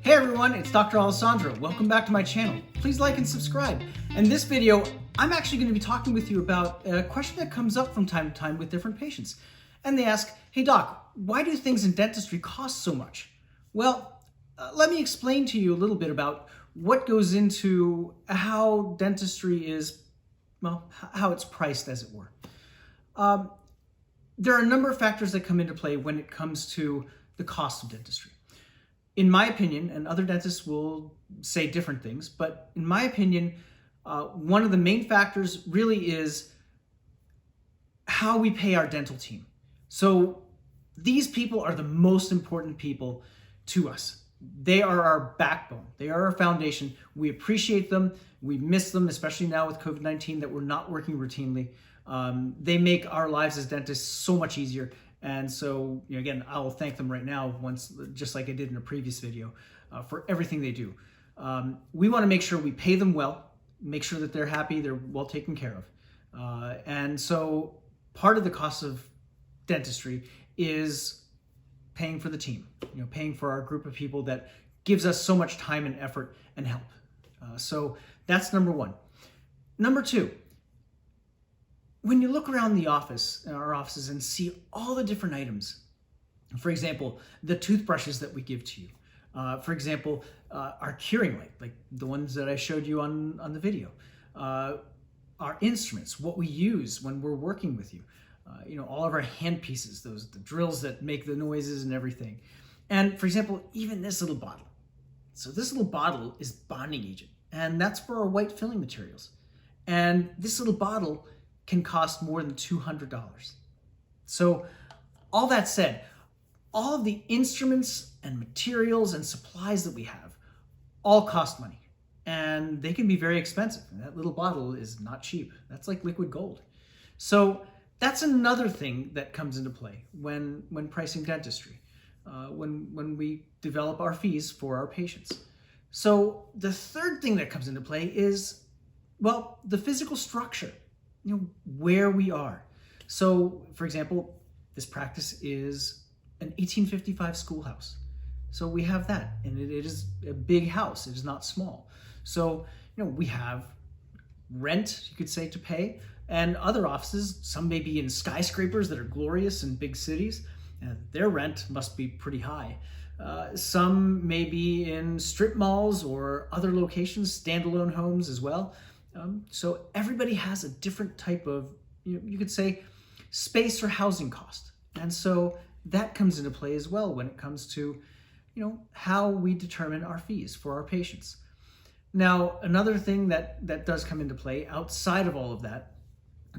Hey everyone, it's Dr. Alessandro. Welcome back to my channel. Please like and subscribe. In this video, I'm actually going to be talking with you about a question that comes up from time to time with different patients. And they ask, hey doc, why do things in dentistry cost so much? Well, let me explain to you a little bit about what goes into how dentistry is, well, how it's priced, as it were. There are a number of factors that come into play when it comes to the cost of dentistry. In my opinion, and other dentists will say different things, but in my opinion, one of the main factors really is how we pay our dental team. So these people are the most important people to us. They are our backbone. They are our foundation. We appreciate them. We miss them, especially now with COVID-19 that we're not working routinely. They make our lives as dentists so much easier. And so, again, I'll thank them right now, just like I did in a previous video, for everything they do. We want to make sure we pay them well, make sure that they're happy, they're well taken care of. And so part of the cost of dentistry is paying for the team, paying for our group of people that gives us so much time and effort and help. So that's number one. Number two, when you look around our offices and see all the different items, for example, the toothbrushes that we give to you, for example, our curing light, like the ones that I showed you on the video, our instruments, what we use when we're working with you, all of our hand pieces, the drills that make the noises and everything. And for example, even this little bottle. So this little bottle is bonding agent, and that's for our white filling materials. And this little bottle can cost more than $200. So all that said, all of the instruments and materials and supplies that we have all cost money, and they can be very expensive. And that little bottle is not cheap. That's like liquid gold. So that's another thing that comes into play when pricing dentistry, when we develop our fees for our patients. So the third thing that comes into play is, well, the physical structure. Where we are. So, for example, this practice is an 1855 schoolhouse. So we have that, and it is a big house. It is not small. So, we have rent, you could say, to pay, and other offices, some may be in skyscrapers that are glorious in big cities, and their rent must be pretty high. Some may be in strip malls or other locations, standalone homes as well. So everybody has a different type of, you could say, space or housing cost. And so that comes into play as well when it comes to, how we determine our fees for our patients. Now, another thing that does come into play outside of all of that,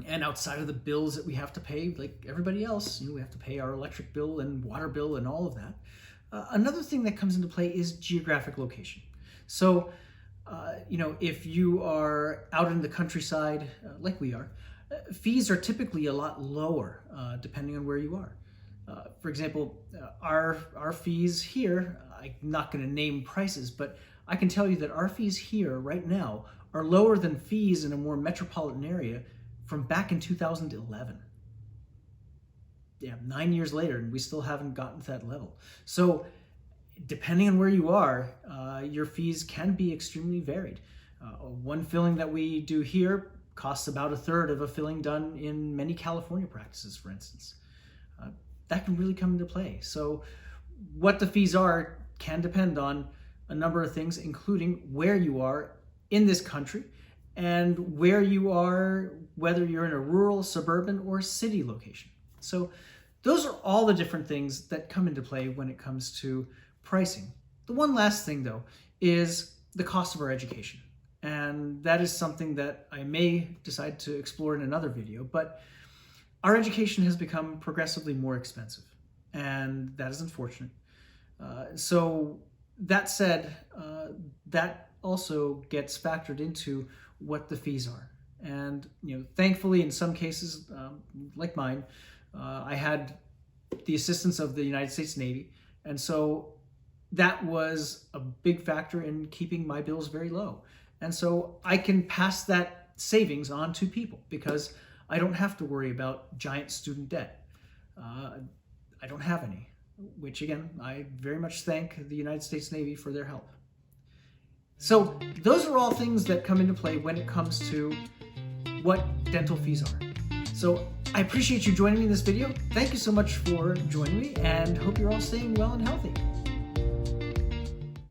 and outside of the bills that we have to pay, like everybody else, we have to pay our electric bill and water bill and all of that. Another thing that comes into play is geographic location. So, if you are out in the countryside, like we are, fees are typically a lot lower, depending on where you are. For example, our fees here, I'm not going to name prices, but I can tell you that our fees here right now are lower than fees in a more metropolitan area from back in 2011. Yeah, 9 years later, and we still haven't gotten to that level. So depending on where you are, your fees can be extremely varied. One filling that we do here costs about a third of a filling done in many California practices, for instance. That can really come into play. So what the fees are can depend on a number of things, including where you are in this country and where you are, whether you're in a rural, suburban, or city location. So those are all the different things that come into play when it comes to pricing. The one last thing, though, is the cost of our education. And that is something that I may decide to explore in another video, but our education has become progressively more expensive, and that is unfortunate. So that said, that also gets factored into what the fees are. And, thankfully, in some cases, like mine, I had the assistance of the United States Navy, and so that was a big factor in keeping my bills very low. And so I can pass that savings on to people because I don't have to worry about giant student debt. I don't have any. which again, I very much thank the United States Navy for their help. So those are all things that come into play when it comes to what dental fees are. So I appreciate you joining me in this video. Thank you so much for joining me, and hope you're all staying well and healthy.